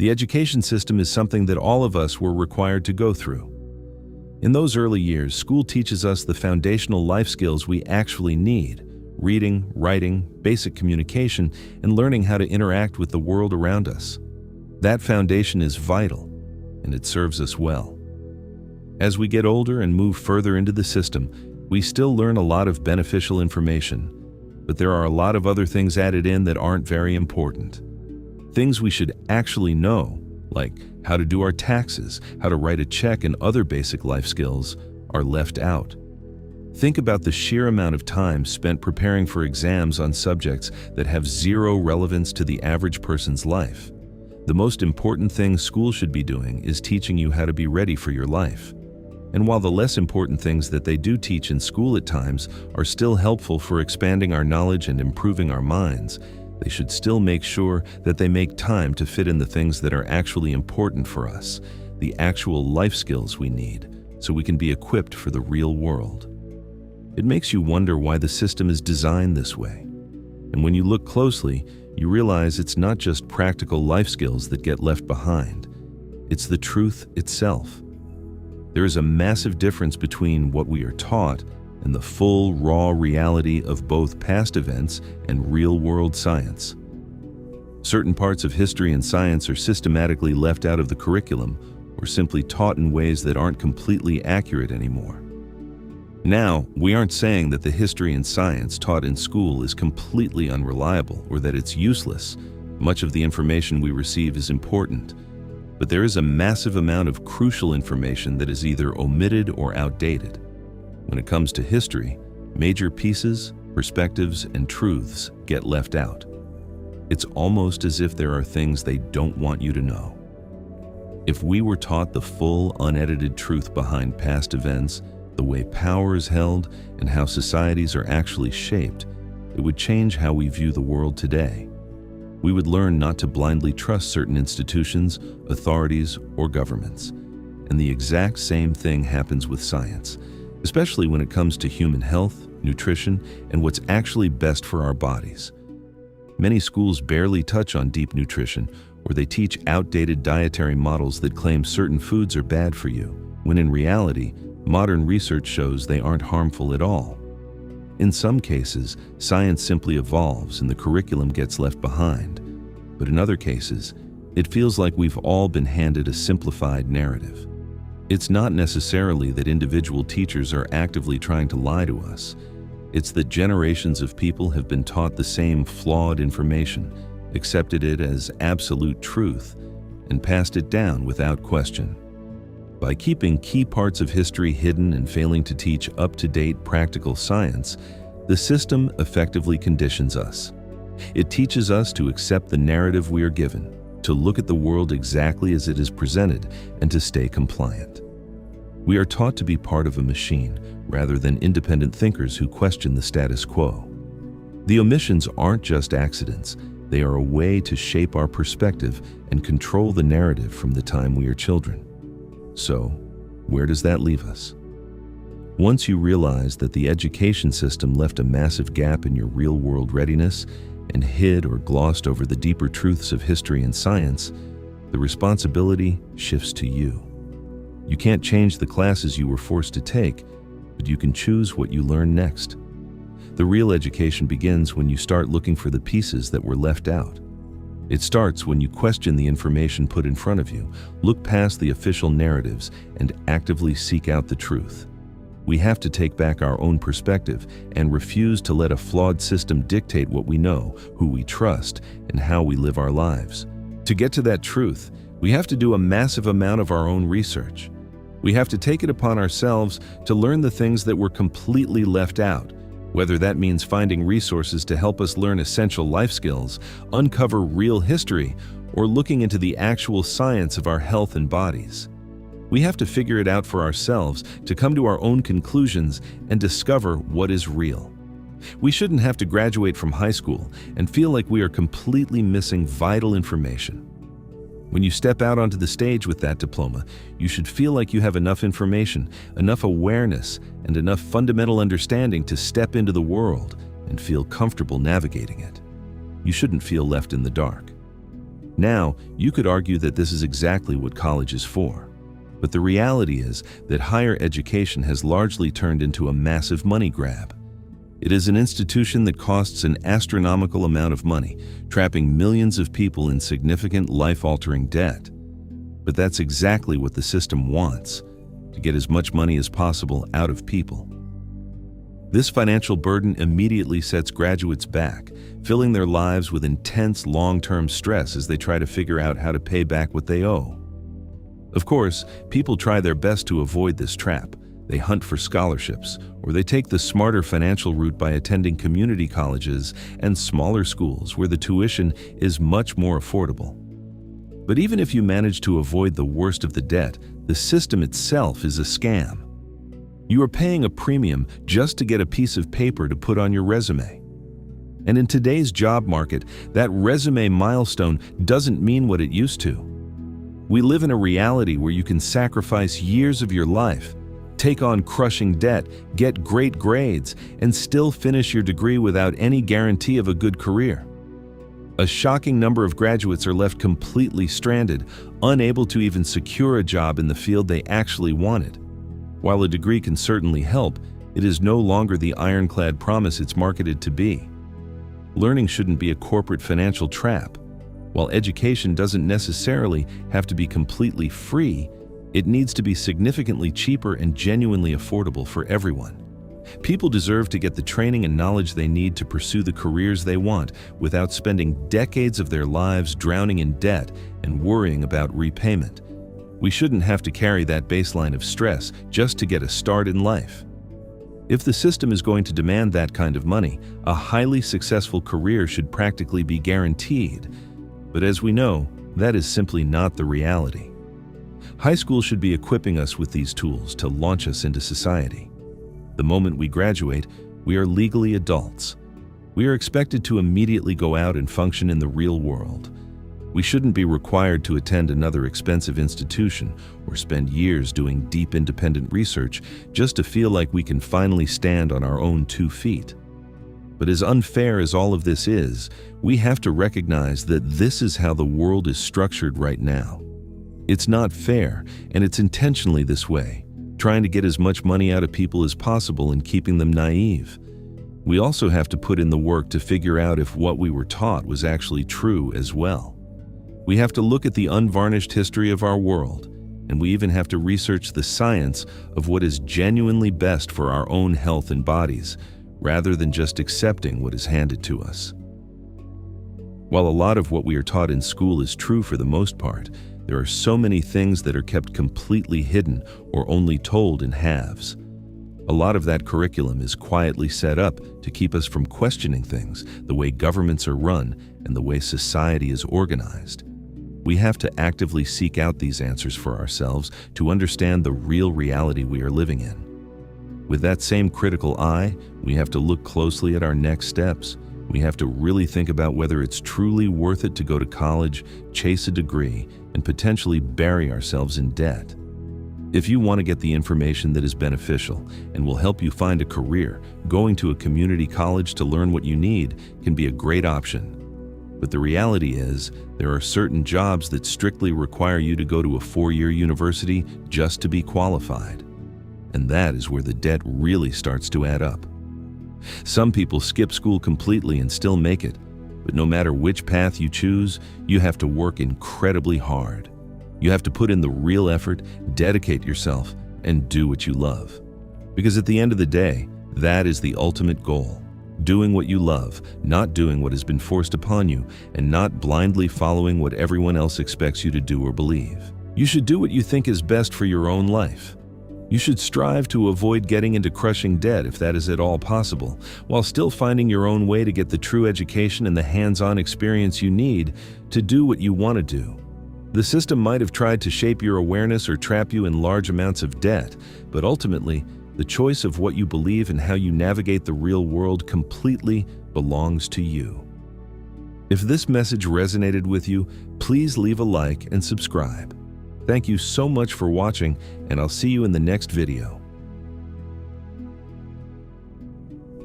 The education system is something that all of us were required to go through. In those early years, school teaches us the foundational life skills we actually need: reading, writing, basic communication, and learning how to interact with the world around us. That foundation is vital, and it serves us well. As we get older and move further into the system, we still learn a lot of beneficial information, but there are a lot of other things added in that aren't very important. Things we should actually know, like how to do our taxes, how to write a check, and other basic life skills, are left out. Think about the sheer amount of time spent preparing for exams on subjects that have zero relevance to the average person's life. The most important thing school should be doing is teaching you how to be ready for your life. And while the less important things that they do teach in school at times are still helpful for expanding our knowledge and improving our minds, they should still make sure that they make time to fit in the things that are actually important for us, the actual life skills we need, so we can be equipped for the real world. It makes you wonder why the system is designed this way. And when you look closely, you realize it's not just practical life skills that get left behind. It's the truth itself. There is a massive difference between what we are taught and the full, raw reality of both past events and real-world science. Certain parts of history and science are systematically left out of the curriculum or simply taught in ways that aren't completely accurate anymore. Now, we aren't saying that the history and science taught in school is completely unreliable or that it's useless. Much of the information we receive is important, but there is a massive amount of crucial information that is either omitted or outdated. When it comes to history, major pieces, perspectives, and truths get left out. It's almost as if there are things they don't want you to know. If we were taught the full, unedited truth behind past events, the way power is held, and how societies are actually shaped, it would change how we view the world today. We would learn not to blindly trust certain institutions, authorities, or governments. And the exact same thing happens with science, especially when it comes to human health, nutrition, and what's actually best for our bodies. Many schools barely touch on deep nutrition, or they teach outdated dietary models that claim certain foods are bad for you, when in reality, modern research shows they aren't harmful at all. In some cases, science simply evolves and the curriculum gets left behind. But in other cases, it feels like we've all been handed a simplified narrative. It's not necessarily that individual teachers are actively trying to lie to us. It's that generations of people have been taught the same flawed information, accepted it as absolute truth, and passed it down without question. By keeping key parts of history hidden and failing to teach up-to-date practical science, the system effectively conditions us. It teaches us to accept the narrative we are given, to look at the world exactly as it is presented, and to stay compliant. We are taught to be part of a machine, rather than independent thinkers who question the status quo. The omissions aren't just accidents, they are a way to shape our perspective and control the narrative from the time we are children. So, where does that leave us? Once you realize that the education system left a massive gap in your real-world readiness and hid or glossed over the deeper truths of history and science, the responsibility shifts to you. You can't change the classes you were forced to take, but you can choose what you learn next. The real education begins when you start looking for the pieces that were left out. It starts when you question the information put in front of you, look past the official narratives, and actively seek out the truth. We have to take back our own perspective and refuse to let a flawed system dictate what we know, who we trust, and how we live our lives. To get to that truth, we have to do a massive amount of our own research. We have to take it upon ourselves to learn the things that were completely left out, whether that means finding resources to help us learn essential life skills, uncover real history, or looking into the actual science of our health and bodies. We have to figure it out for ourselves to come to our own conclusions and discover what is real. We shouldn't have to graduate from high school and feel like we are completely missing vital information. When you step out onto the stage with that diploma, you should feel like you have enough information, enough awareness, and enough fundamental understanding to step into the world and feel comfortable navigating it. You shouldn't feel left in the dark. Now, you could argue that this is exactly what college is for. But the reality is that higher education has largely turned into a massive money grab. It is an institution that costs an astronomical amount of money, trapping millions of people in significant life-altering debt. But that's exactly what the system wants, to get as much money as possible out of people. This financial burden immediately sets graduates back, filling their lives with intense long-term stress as they try to figure out how to pay back what they owe. Of course, people try their best to avoid this trap. They hunt for scholarships, or they take the smarter financial route by attending community colleges and smaller schools where the tuition is much more affordable. But even if you manage to avoid the worst of the debt, the system itself is a scam. You are paying a premium just to get a piece of paper to put on your resume. And in today's job market, that resume milestone doesn't mean what it used to. We live in a reality where you can sacrifice years of your life, take on crushing debt, get great grades, and still finish your degree without any guarantee of a good career. A shocking number of graduates are left completely stranded, unable to even secure a job in the field they actually wanted. While a degree can certainly help, it is no longer the ironclad promise it's marketed to be. Learning shouldn't be a corporate financial trap. While education doesn't necessarily have to be completely free, it needs to be significantly cheaper and genuinely affordable for everyone. People deserve to get the training and knowledge they need to pursue the careers they want without spending decades of their lives drowning in debt and worrying about repayment. We shouldn't have to carry that baseline of stress just to get a start in life. If the system is going to demand that kind of money, a highly successful career should practically be guaranteed. But as we know, that is simply not the reality. High school should be equipping us with these tools to launch us into society. The moment we graduate, we are legally adults. We are expected to immediately go out and function in the real world. We shouldn't be required to attend another expensive institution or spend years doing deep independent research just to feel like we can finally stand on our own 2 feet. But as unfair as all of this is, we have to recognize that this is how the world is structured right now. It's not fair, and it's intentionally this way, trying to get as much money out of people as possible and keeping them naive. We also have to put in the work to figure out if what we were taught was actually true as well. We have to look at the unvarnished history of our world, and we even have to research the science of what is genuinely best for our own health and bodies, rather than just accepting what is handed to us. While a lot of what we are taught in school is true for the most part, there are so many things that are kept completely hidden or only told in halves. A lot of that curriculum is quietly set up to keep us from questioning things, the way governments are run and the way society is organized. We have to actively seek out these answers for ourselves to understand the real reality we are living in. With that same critical eye, we have to look closely at our next steps. We have to really think about whether it's truly worth it to go to college, chase a degree, and potentially bury ourselves in debt. If you want to get the information that is beneficial and will help you find a career, going to a community college to learn what you need can be a great option. But the reality is, there are certain jobs that strictly require you to go to a 4-year university just to be qualified. And that is where the debt really starts to add up. Some people skip school completely and still make it, but no matter which path you choose, you have to work incredibly hard. You have to put in the real effort, dedicate yourself, and do what you love. Because at the end of the day, that is the ultimate goal. Doing what you love, not doing what has been forced upon you, and not blindly following what everyone else expects you to do or believe. You should do what you think is best for your own life. You should strive to avoid getting into crushing debt if that is at all possible, while still finding your own way to get the true education and the hands-on experience you need to do what you want to do. The system might have tried to shape your awareness or trap you in large amounts of debt, but ultimately, the choice of what you believe and how you navigate the real world completely belongs to you. If this message resonated with you, please leave a like and subscribe. Thank you so much for watching, and I'll see you in the next video.